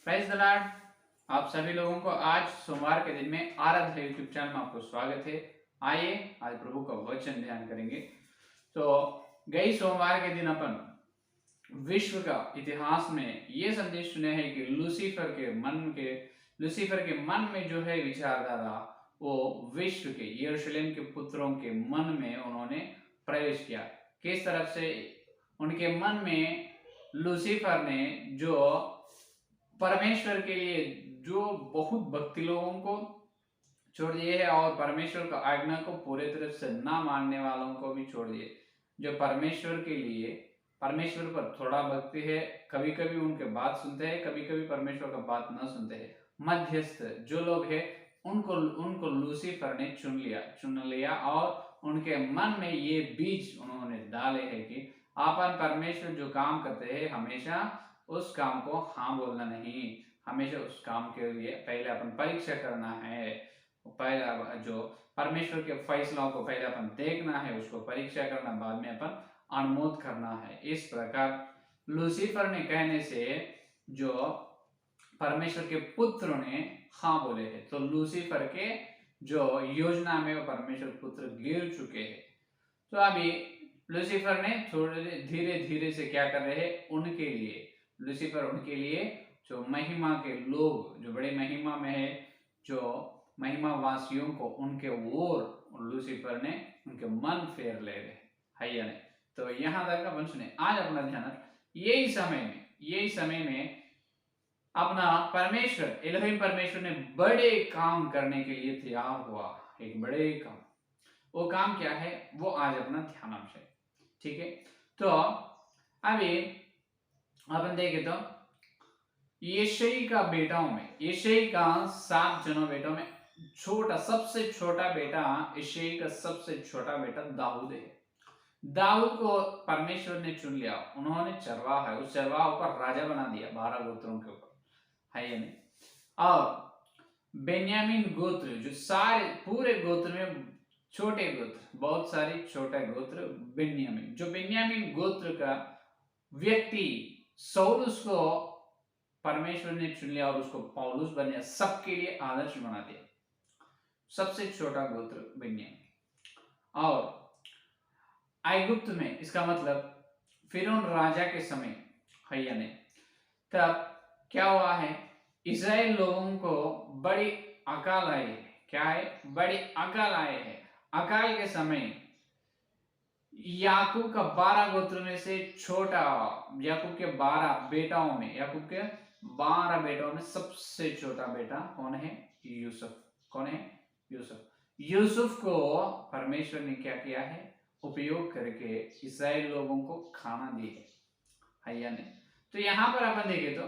Praise the Lord. आप सभी लोगों को आज सोमवार के दिन में आराध्य यूट्यूब चैनल में आपको स्वागत है। आइए आज प्रभु का वचन ध्यान करेंगे। तो गई सोमवार के दिन अपन विश्व का इतिहास में ये संदेश सुने हैं कि लूसीफर के मन में जो है विचारधारा, वो विश्व के यरूशलेम के पुत्रों के मन में उन्होंने प्रवेश किया। किस तरफ से उनके मन में लूसीफर ने जो परमेश्वर के लिए जो बहुत भक्ति लोगों को छोड़ दिए है और परमेश्वर का आज्ञा को पूरे तरफ से ना मानने वालों को भी छोड़ दिए। जो परमेश्वर के लिए परमेश्वर पर थोड़ा भक्ति है, कभी कभी उनके बात सुनते हैं, कभी कभी परमेश्वर का बात न सुनते हैं, मध्यस्थ जो लोग हैं उनको लूसीफर ने चुन लिया और उनके मन में ये बीज उन्होंने डाले हैं कि अपन परमेश्वर जो काम करते हैं हमेशा उस काम को हाँ बोलना नहीं, हमेशा उस काम के लिए पहले अपन परीक्षा करना है। पहला जो परमेश्वर के फैसलों को पहले अपन देखना है, उसको परीक्षा करना, बाद में अपन अनुमोद करना है। इस प्रकार लूसीफर ने कहने से जो परमेश्वर के पुत्र ने हाँ बोले हैं, तो लूसीफर के जो योजना में वो परमेश्वर पुत्र गिर चुके हैं। तो अभी लूसीफर ने थोड़े धीरे धीरे से क्या कर रहे हैं, उनके लिए लूसीफर उनके लिए जो महिमा के लोग जो बड़े महिमा में है, जो महिमा वासियों को उनके ओर लूसीफर ने उनके मन फेर ले रहे है या नहीं। तो यहां तक अपन सुने। आज अपना ध्यान यही समय में अपना परमेश्वर एलोहिम परमेश्वर ने बड़े काम करने के लिए तैयार हुआ। एक बड़े काम, वो काम क्या है वो आज अपना ध्यान है। ठीक है, तो अभी अपन देखे तो यशई का बेटाओं में, यशई का 7 जनों बेटों में सबसे छोटा बेटा, यशई का सबसे छोटा बेटा दाऊद है। दाऊद को परमेश्वर ने चुन लिया, उन्होंने चरवाहा है, उस चरवाहा पर राजा बना दिया 12 गोत्रों के ऊपर, है या नहीं। और बेन्यामीन गोत्र जो सारे पूरे गोत्र में छोटे गोत्र, बहुत सारे छोटे गोत्र बेन्यामीन, जो बेन्यामीन गोत्र का व्यक्ति सौलुस को परमेश्वर ने चुन लिया और उसको पौलुस बनाया, सबके लिए आदर्श बना दिया। सबसे छोटा गोत्र बेन्यामीन। और ऐगुप्त में, इसका मतलब फिरौन राजा के समय, है या नहीं, तब क्या हुआ है, इस्राएल लोगों को बड़ी अकाल आई है। क्या है, बड़ी अकाल आए है। अकाल के समय याकूब का 12 गोत्र में से छोटा, याकूब के 12 बेटाओं में सबसे छोटा बेटा कौन है, यूसुफ। कौन है, यूसुफ। यूसुफ को परमेश्वर ने क्या किया है, उपयोग करके इस्राएल लोगों को खाना दी है या नहीं। तो यहां पर अपन देखे तो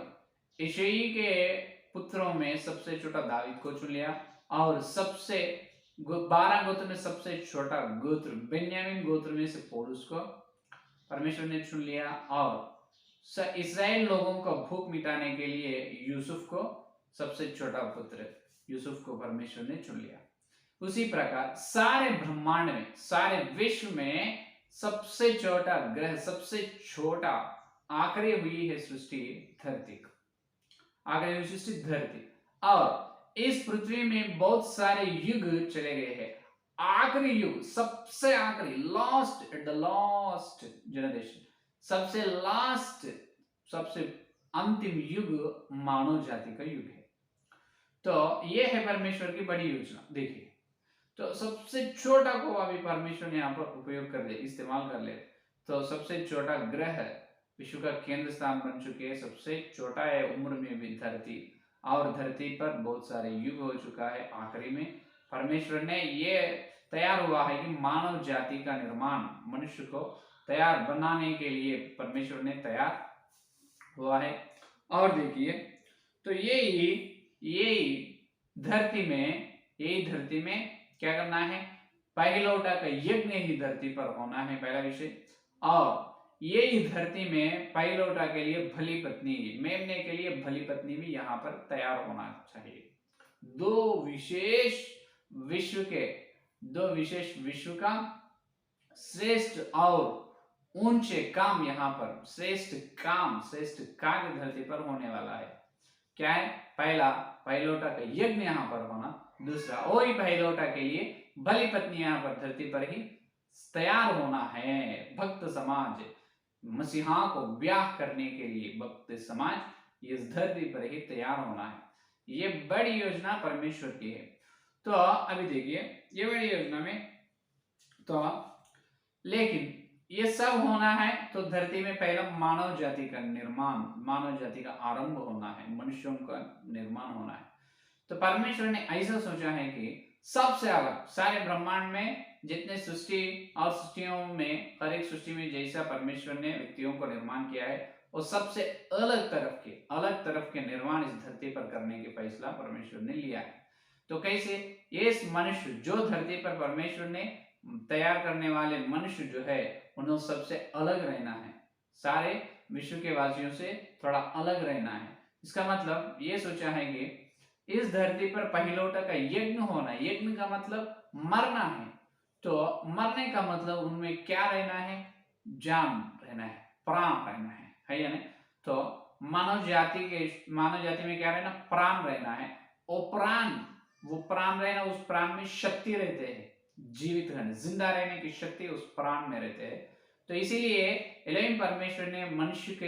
यिशै के पुत्रों में सबसे छोटा दाऊद को चुन लिया और सबसे 12 गोत्र में सबसे छोटा गोत्र बेन्यामीन गोत्र में से पौलुस को परमेश्वर ने चुन लिया और इस्राएल लोगों को भूख मिटाने के लिए यूसुफ को सबसे छोटा पुत्र यूसुफ को परमेश्वर ने चुन लिया। उसी प्रकार सारे ब्रह्मांड में, सारे विश्व में सबसे छोटा ग्रह, सबसे छोटा आखिरी हुई है सृष्टि धरती, आखिरी हुई सृष्टि धरती। और इस पृथ्वी में बहुत सारे युग चले गए हैं। आखिरी युग, सबसे आखिरी, last at the last generation, सबसे लास्ट, सबसे अंतिम युग मानव जाति का युग है। तो यह है परमेश्वर की बड़ी योजना। देखिए, तो सबसे छोटा को अभी परमेश्वर ने यहाँ पर उपयोग कर ले, इस्तेमाल कर ले। तो सबसे छोटा ग्रह विश्व का केंद्र स्थान बन चुके हैं, सबसे छोटा है उम्र में भी धरती, और धरती पर बहुत सारे युग हो चुका है। आखिरी में परमेश्वर ने ये तैयार हुआ है कि मानव जाति का निर्माण, मनुष्य को तैयार बनाने के लिए परमेश्वर ने तैयार हुआ है। और देखिए, तो यही धरती में क्या करना है, पहलौठा का यज्ञ ही धरती पर होना है, पहला विषय। और यही धरती में पहलौठा के लिए भली पत्नी, मेमने के लिए भली पत्नी भी यहाँ पर तैयार होना चाहिए। दो विशेष विश्व का श्रेष्ठ और ऊंचे काम यहाँ पर, श्रेष्ठ कार्य धरती पर होने वाला है। क्या है? पहला पहिलोटा का यज्ञ यहाँ पर होना, दूसरा वही पहिलोटा के लिए बलि पत्नी यहाँ पर धरती पर ही तैयार होना है। भक्त समाज मसीहा को ब्याह करने के लिए भक्त समाज इस धरती पर ही तैयार होना है। ये बड़ी योजना परमेश्वर की है। तो अभी देखिए ये बड़ी योजना में तो लेकिन ये सब होना है तो धरती में पहला मानव जाति का निर्माण, मानव जाति का आरंभ होना है, मनुष्यों का निर्माण होना है। तो परमेश्वर ने ऐसा सोचा है कि सबसे अलग सारे ब्रह्मांड में जितने सृष्टि और सृष्टियों में, हर एक सृष्टि में जैसा परमेश्वर ने व्यक्तियों को निर्माण किया है, वो सबसे अलग तरफ के निर्माण इस धरती पर करने के फैसला परमेश्वर ने लिया है। तो कैसे? इस मनुष्य जो धरती पर परमेश्वर ने तैयार करने वाले मनुष्य जो है उन्हें सबसे अलग रहना है, सारे विश्व के वासियों से थोड़ा अलग रहना है। इसका मतलब ये सोचा है कि इस धरती पर पहिलोटा का यज्ञ होना है। यज्ञ का मतलब मरना है, तो मरने का मतलब उनमें क्या रहना है? जान रहना है, प्राण रहना है या नहीं? तो मानव जाति में क्या रहना? प्राण रहना है। वो प्राण रहना, उस प्राण में शक्ति रहते हैं, जीवित रहने, जिंदा रहने की शक्ति उस प्राण में रहते हैं। तो इसीलिए एलोहिम परमेश्वर ने मनुष्य के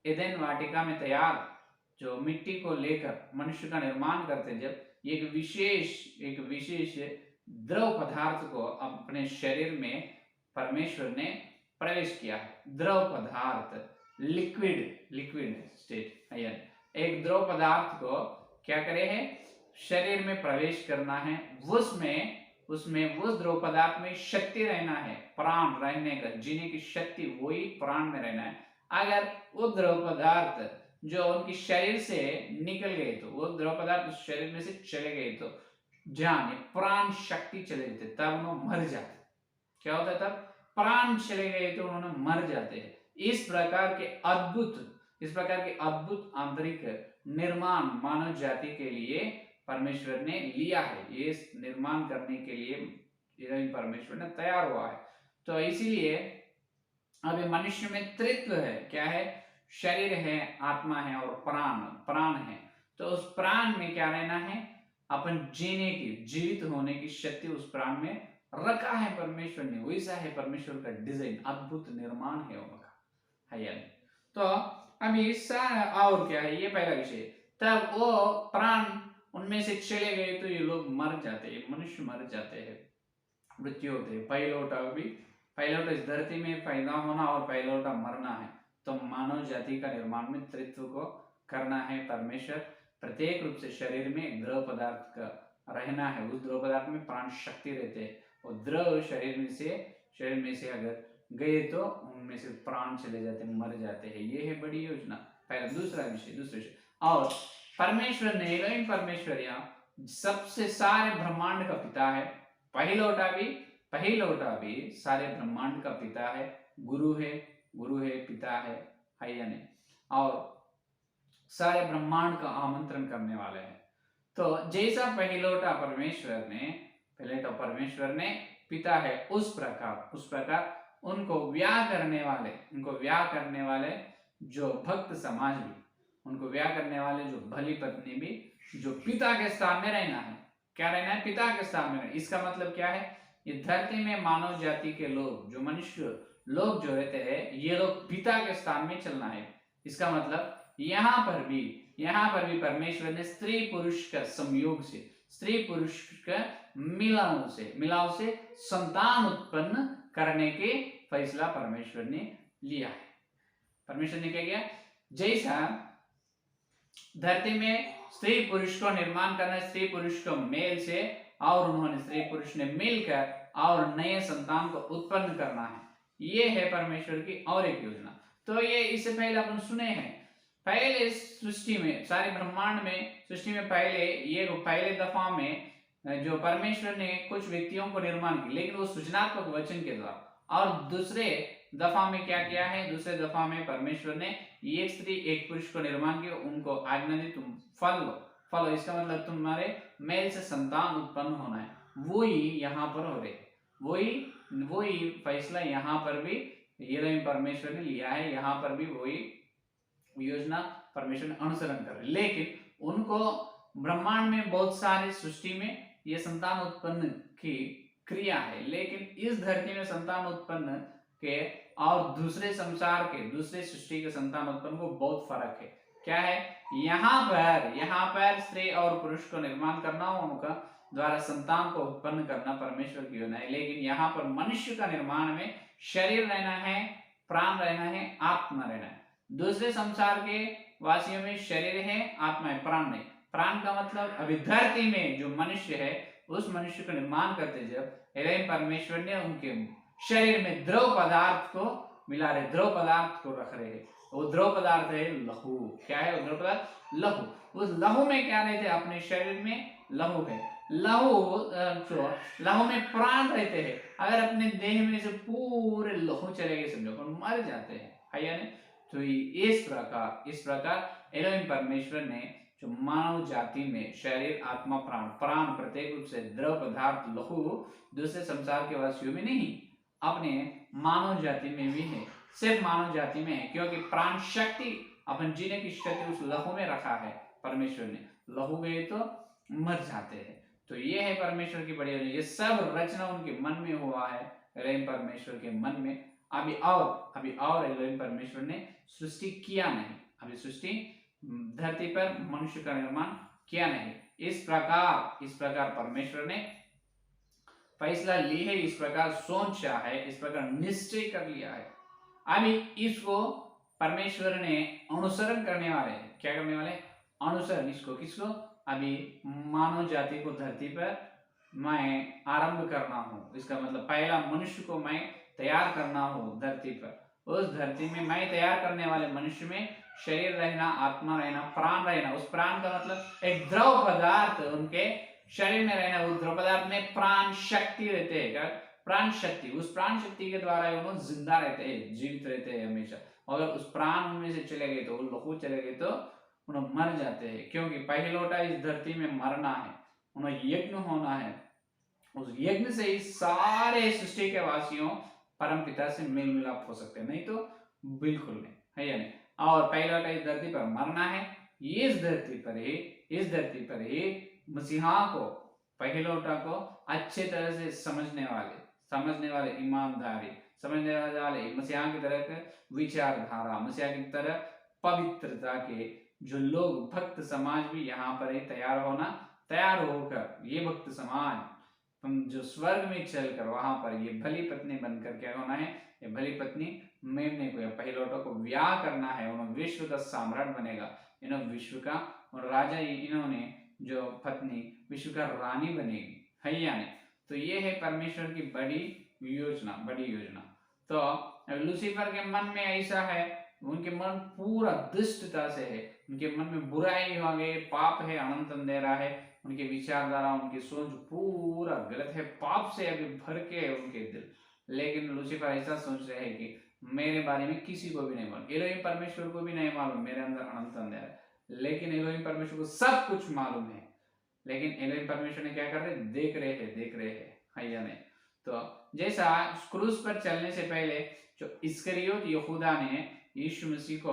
एदेन वाटिका में तैयार जो मिट्टी को लेकर मनुष्य का निर्माण करते, जब एक विशेष द्रव पदार्थ को अपने शरीर में परमेश्वर ने प्रवेश किया है। द्रव पदार्थ, लिक्विड स्टेट है, एक द्रव पदार्थ को क्या करे है? शरीर में प्रवेश करना है। उसमें उस द्रव पदार्थ में शक्ति रहना है, प्राण रहने का, जीने की शक्ति वही प्राण में रहना है। अगर वो द्रव पदार्थ जो उनके शरीर से निकल गए, तो वो द्रव पदार्थ उस शरीर में से चले गए, तो जान प्राण शक्ति चले जाते, तब उन्होंने मर जाते। क्या होता है तब? प्राण चले गए तो उन्होंने मर जाते हैं। इस प्रकार के अद्भुत आंतरिक निर्माण मानव जाति के लिए परमेश्वर ने लिया है। ये निर्माण करने के लिए परमेश्वर ने तैयार हुआ है। तो इसीलिए अभी मनुष्य में त्रित्व है। क्या है? शरीर है, आत्मा है और प्राण है। तो उस प्राण में क्या रहना है? अपन जीने की, जीवित होने की शक्ति उस प्राण में रखा है परमेश्वर ने। वैसा है परमेश्वर का डिजाइन, अद्भुत निर्माण है उनका, है या नहीं? तो अभी और क्या है? ये पहला विषय। तब वो प्राण उनमें से चले गए तो ये लोग मर जाते हैं, मनुष्य मर जाते हैं, मृत्यु होते हैं। पहिलोटा इस धरती में पैदा होना और पहिलोटा मरना है। तो मानव जाति का निर्माण में त्रित्व को करना है परमेश्वर। प्रत्येक रूप से शरीर में द्रव पदार्थ का रहना है, उस द्रव पदार्थ में प्राण शक्ति रहते हैं, और द्रव शरीर में से अगर गए तो उनमें से प्राण चले जाते, मर जाते हैं। ये है बड़ी योजना। पहला। दूसरा विषय और परमेश्वर ने, एलोहिम परमेश्वर यहाँ सबसे सारे ब्रह्मांड का पिता है। पहिलोटा भी सारे ब्रह्मांड का पिता है, गुरु है, पिता है या नहीं? और सारे ब्रह्मांड का आमंत्रण करने वाले हैं। तो जैसा पहिलोटा परमेश्वर ने पिता है, उस प्रकार उनको व्याह करने वाले जो भक्त समाज भी, उनको व्याह करने वाले जो भली पत्नी भी, जो पिता के स्थान में रहना है। क्या रहना है? पिता के स्थान में रहना। इसका मतलब क्या है? ये धरती में मानव जाति के लोग, जो मनुष्य लोग जो रहते हैं, ये लोग पिता के स्थान में चलना है। इसका मतलब यहाँ पर भी परमेश्वर ने स्त्री पुरुष का संयोग से, स्त्री पुरुष का मिलाव से संतान उत्पन्न करने के फैसला परमेश्वर ने लिया है। परमेश्वर ने क्या किया? जैसा धरती में स्त्री पुरुष को निर्माण करना, स्त्री पुरुष को मेल से, और उन्होंने स्त्री पुरुष ने मिलकर और नए संतान को उत्पन्न करना है। ये है परमेश्वर की और एक योजना। तो ये इससे पहले अपन सुने हैं, पहले सृष्टि में, सारे ब्रह्मांड में, सृष्टि में पहले दफा में जो परमेश्वर ने कुछ व्यक्तियों को निर्माण किया, लेकिन वो सृजनात्मक वचन के द्वारा। और दूसरे दफा में क्या किया है? दूसरे दफा में परमेश्वर ने एक स्त्री एक पुरुष को निर्माण किया, उनको आज्ञा दी, तुम फल लो। इसका मतलब तुम्हारे मेल से संतान उत्पन्न होना है। वही यहाँ पर हो रहे, वही फैसला यहाँ पर भी एलोहिम परमेश्वर ने लिया है। यहाँ पर भी वही योजना परमेश्वर ने अनुसरण कर। लेकिन उनको ब्रह्मांड में बहुत सारे सृष्टि में ये संतान उत्पन्न की क्रिया है, लेकिन इस धरती में संतान उत्पन्न के और दूसरे संसार के, दूसरे सृष्टि के संतान उत्पन्न को बहुत फर्क है। क्या है? यहाँ पर स्त्री और पुरुष को निर्माण करना, उनका द्वारा संतान को उत्पन्न करना परमेश्वर की योजना है। लेकिन यहाँ पर मनुष्य का निर्माण में शरीर रहना है, प्राण रहना है, आत्मा रहना है। दूसरे संसार के वासियों में शरीर है, आत्मा है, प्राण नहीं। प्राण का मतलब अभी धरती में जो मनुष्य है, उस मनुष्य का निर्माण करते जब एलोहिम परमेश्वर ने उनके शरीर में द्रव पदार्थ को मिला रहे, द्रव पदार्थ को रख रहे हैं। वो द्रव पदार्थ है लहू। क्या है वो द्रव पदार्थ? लहू। उस लहू में क्या रहते हैं? अपने शरीर में लहू है। लहू में प्राण रहते हैं। अगर अपने देह में से पूरे लहू चले गए, समझो अपन मर जाते हैं, है या नहीं? तो इस प्रकार एलोहिम परमेश्वर ने जो मानव जाति में शरीर, आत्मा, प्राण प्रत्येक रूप से द्रव पदार्थ लहू दूसरे संसार के वासियों में नहीं, अपने मानव जाति में भी है। सिर्फ मानव जाति में है, क्योंकि प्राण शक्ति, अपन जीने की शक्ति उस लहू में रखा है परमेश्वर ने। लहू गए तो मर जाते हैं। तो ये है परमेश्वर की बड़ी योजना। ये सब रचना उनके मन में हुआ है, एलोहिम परमेश्वर के मन में। अभी और एलोहिम परमेश्वर ने सृष्टि किया नहीं। अभी सृष्टि धरती पर मनुष्य का निर्माण किया नहीं। इस प्रकार परमेश्वर ने फैसला ली है, इस प्रकार सोचा है, इस प्रकार निश्चय कर लिया है। अभी इसको परमेश्वर ने अनुसरण करने वाले हैं। क्या करने वाले? अनुसरण। इसको किसको? अभी मानव जाति को धरती पर मैं आरंभ करना हूँ। इसका मतलब पहला मनुष्य को मैं तैयार करना हूँ धरती पर। उस धरती में मैं तैयार करने वाले मनुष्य में शरीर रहना, आत्मा रहना, प्राण रहना। उस प्राण का मतलब एक द्रव पदार्थ उनके शरीर में रहना। उस द्रव पदार्थ में प्राण शक्ति रहते हैं। प्राण शक्ति, उस प्राण शक्ति के द्वारा उन्होंने जिंदा रहते हैं, जीवित रहते हैं हमेशा। अगर उस प्राण उनमें से चले गए तो, लहू चले गए तो उन्हें मर जाते हैं। क्योंकि पहले लौटा इस धरती में मरना है, उन्हें यज्ञ होना है। उस यज्ञ से ही सारे सृष्टि के वासियों परम पिता से मेल मिलाप हो सकते हैं, नहीं तो बिल्कुल नहीं, है या नहीं? और पहला लौटा इस धरती पर मरना है। इस धरती पर ही मसीहा को, पहले लौटा को अच्छे तरह से समझने वाले ईमानदारी, समझने वाले मसीहा की तरह विचारधारा, मसीहा की तरह पवित्रता के जो लोग, भक्त समाज भी यहाँ पर तैयार होकर, ये भक्त समाज जो स्वर्ग में चलकर वहां पर ये भली पत्नी बनकर क्या होना है? ये भली पत्नी मेमने को या पहिलौठों को ब्याह करना है। उन्होंने विश्व का सम्राट बनेगा, इन्होंने विश्व का और राजा, इन्होंने जो पत्नी विश्व का रानी बनेगी, है या नहीं? तो ये है परमेश्वर की बड़ी योजना। तो लूसीफर के मन में ऐसा है, उनके मन पूरा दुष्टता से है, उनके मन में बुराई हो गई, पाप है, अनंत अंधेरा है, उनके विचारधारा, उनकी सोच पूरा गलत है, पाप से अभी भर के है उनके दिल। लेकिन लूसीफर ऐसा सोच रहे हैं कि मेरे बारे में किसी को भी नहीं मालूम, एलोहिम परमेश्वर को भी नहीं मालूम मेरे अंदर अनंत अंधेरा है। लेकिन एलोहिम परमेश्वर को सब कुछ मालूम है। लेकिन एलोहिम परमेश्वर ने क्या कर रहे? देख रहे हैं, है या नहीं? तो जैसा क्रूस पर चलने से पहले जो इस्करियोत यहूदा ने यीशु मसीह को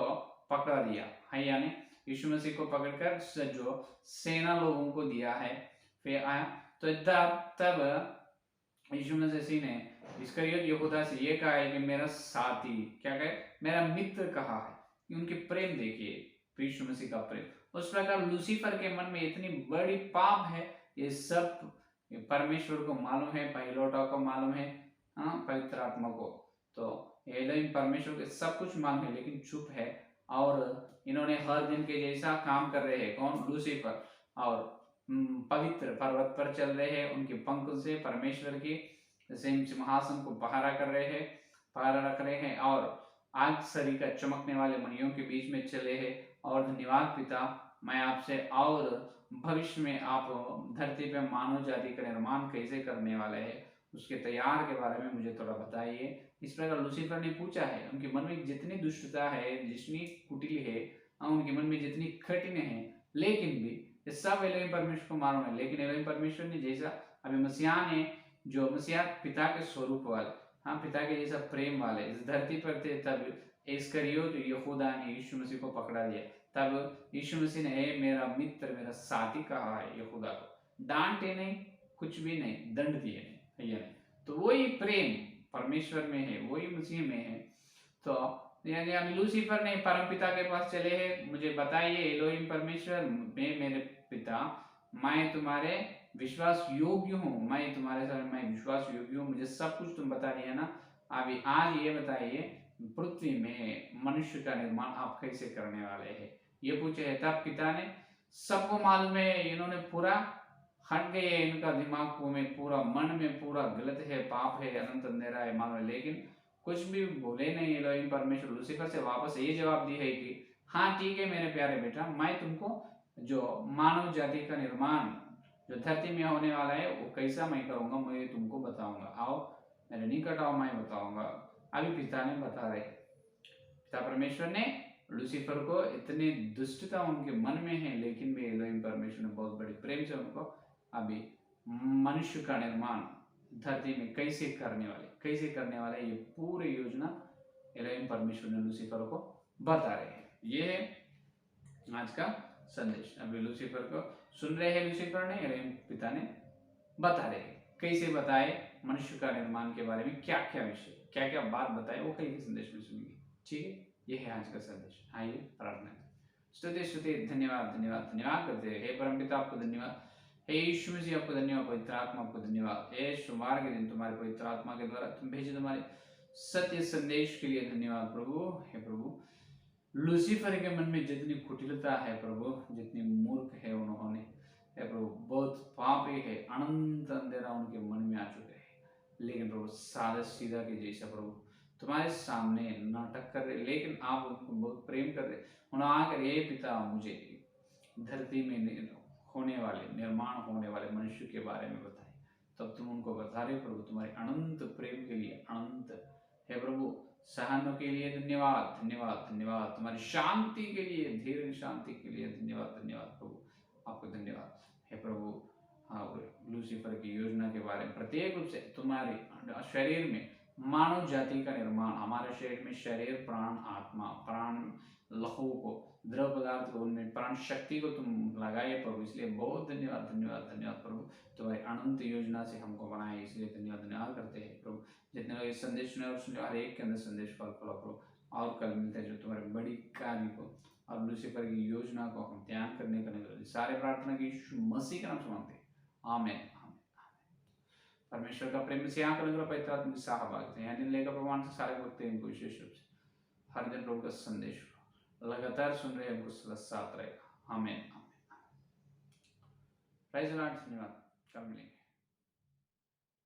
पकड़ा दिया, है या नहीं? यीशु मसीह को पकड़कर जो सेना लोगों को दिया है, फिर आया तो तब यीशु मसीह ने इस्करियोत यहूदा से ये कहा है कि मेरा साथी, क्या कहे? मेरा मित्र कहा है। उनके प्रेम देखिए, यीशु मसीह का प्रेम। उस प्रकार लूसीफर के मन में इतनी बड़ी पाप है, ये सब परमेश्वर को मालूम है, पहिलौठा को मालूम है, पवित्र आत्मा को। तो एलोहिम परमेश्वर के सब कुछ मालूम है, लेकिन चुप है। और इन्होंने हर दिन के जैसा काम कर रहे हैं। कौन? लूसीफर। और पवित्र पर्वत पर चल रहे हैं, उनके पंख से परमेश्वर की सिंहासन को पहरा रख रहे हैं, और आग सरी का चमकने वाले मणियों के बीच में चले हैं। और धन्यवाद पिता, मैं आपसे, और भविष्य में आप धरती पे मानव जाति का निर्माण कैसे करने वाले हैं, उसके तैयार के बारे में मुझे थोड़ा बताइए। इस प्रकार लूसीफर ने पूछा है। उनके मन में जितनी दुष्टता है, जितनी कुटिल है, उनके मन में जितनी कठिन है, लेकिन भी ये सब एलोहिम परमेश्वर को मालूम है। लेकिन एलोहिम परमेश्वर ने जैसा अभी मसीहा ने, जो मसीहा पिता के स्वरूप वाले, पिता के जैसा प्रेम वाले इस धरती पर थे, तब इस्करियोत यहूदा ने यीशु मसीह को पकड़ा दिया। तब यीशु मसीह ने हे मेरा मित्र मेरा साथी कहा है यहूदा को, डांटे नहीं, कुछ भी नहीं, दंड दिए नहीं, है नहीं। तो वही प्रेम परमेश्वर में है, वही मसीह में है। तो यानी लूसीफर ने परमपिता के पास चले हैं, मुझे बताइए एलोहिम परमेश्वर, मैं मेरे पिता, मैं तुम्हारे विश्वास योग्य हूँ, मैं तुम्हारे साथ मैं विश्वास योग्य हूँ, मुझे सब कुछ तुम बता रही है ना। अभी आज ये बताइए पृथ्वी में मनुष्य का निर्माण आप कैसे करने वाले हैं, ये पूछे है। तब पिता ने, सबको मालूम है इन्होंने पूरा हट गए, इनका दिमाग में पूरा, मन में पूरा गलत है, पाप है, अनंत अंधेरा है मानो, लेकिन कुछ भी बोले नहीं एलोहिम परमेश्वर। लूसीफर से वापस ये जवाब दी है कि हाँ ठीक है मेरे प्यारे बेटा, मैं तुमको जो मानव जाति का निर्माण जो धरती में होने वाला है वो कैसा मैं करूंगा, मैं तुमको बताऊंगा, आओ मेरे निकट आओ, मैं बताऊंगा। अभी पिता ने बता रहे, पिता परमेश्वर ने लूसीफर को, इतनी दुष्टता उनके मन में है, लेकिन भी एलोहिम परमेश्वर ने बहुत बड़ी प्रेम से उनको अभी मनुष्य का निर्माण धरती में कैसे करने वाले ये पूरी योजना एलोहिम परमेश्वर ने लूसीफर को बता रहे हैं। ये है आज का संदेश। अभी लूसीफर को सुन रहे हैं, लूसीफर ने, एलोहिम पिता ने बता रहे हैं कैसे बताए मनुष्य का निर्माण के बारे में, क्या क्या विषय, क्या क्या बात बताए, वो कल के संदेश में सुनेंगे। ठीक है, ये है आज का संदेश। आइए प्रार्थना करें। स्तुति स्तुति धन्यवाद धन्यवाद धन्यवाद करते हैं। हे परमपिता आपको धन्यवाद, हे यीशु मसीह आपको धन्यवाद, पवित्र आत्मा आपको धन्यवाद। हे सोमवार के दिन तुम्हारे पवित्र आत्मा के द्वारा तुम भेजे तुम्हारे सत्य संदेश के लिए धन्यवाद प्रभु। हे प्रभु, लूसीफर के मन में जितनी कुटिलता है प्रभु, जितनी मूर्ख है उन्होंने, हे प्रभु बहुत पापी है, अनंत अंधेरा उनके मन में आ चुके हैं, लेकिन प्रभु सादा सीधा के जैसा प्रभु तुम्हारे सामने नाटक कर रहे, लेकिन आप उनको बहुत प्रेम कर रहे। उन्होंने आकर ये पिता मुझे धरती में होने वाले, निर्माण होने वाले मनुष्य के बारे में बताए, तब तुम उनको बता रहे प्रभु तुम्हारे अनंत प्रेम के लिए, अनंत हे प्रभु सहनों के लिए धन्यवाद धन्यवाद धन्यवाद, तुम्हारी शांति के लिए, धीरे शांति के लिए धन्यवाद धन्यवाद प्रभु, आपको धन्यवाद हे प्रभु। हाँ, लूसीफर की योजना के बारे में प्रत्येक रूप से तुम्हारे शरीर में मानव जाति का निर्माण, हमारे शरीर में शरीर, प्राण, आत्मा, प्राण, लहू को, द्रव पदार्थ को, उनमें प्राण शक्ति को तुम लगाए प्रभु, इसलिए बहुत धन्यवाद धन्यवाद धन्यवाद प्रभु। तुम्हारी अनंत योजना से हमको बनाए, इसलिए धन्यवाद धन्यवाद करते हैं प्रभु। जितने लोग इस संदेश सुने और सुने, हर एक के अंदर संदेश फल फला प्रभु, और कल मिलते हैं जो तुम्हारे बड़ी कार्य को और लूसीफर की योजना को हम ध्यान करने का निकल, सारे प्रार्थना की यीशु मसीह के नाम से मांगते हैं, आमीन। परमेश्वर का प्रेम से यहाँ का अनुग्रह पवित्र आत्मा की सहभागिता यहाँ दिन लेकर प्रमाण से सारे भक्त इनको विशेष रूप से हर दिन प्रभु का संदेश लगातार सुन रहे हमको सदा साथ रहेगा, आमीन आमीन। प्राइज लॉर्ड, धन्यवाद, कल मिलेंगे।